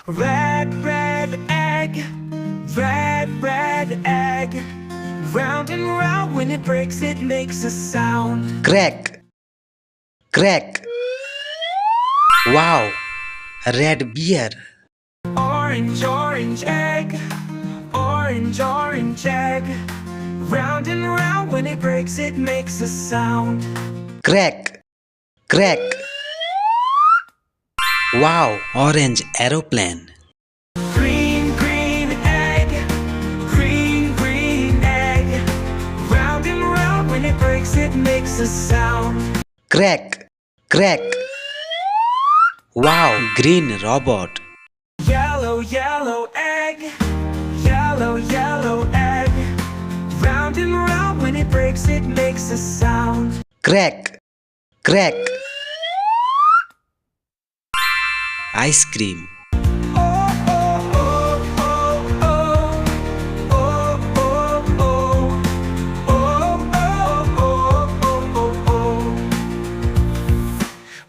Red, red egg, red, red egg. Round and round, when it breaks, it makes a sound. Crack, crack. Wow, red beer. Orange, orange egg, orange, orange egg. Round and round, when it breaks, it makes a sound. Crack, crack. Wow, orange aeroplane. Green, green egg, green, green egg. Round and round, when it breaks, it makes a sound. Crack, crack. Wow, green robot. Yellow, yellow egg, yellow, yellow egg. Round and round, when it breaks, it makes a sound. Crack, crack. Ice cream.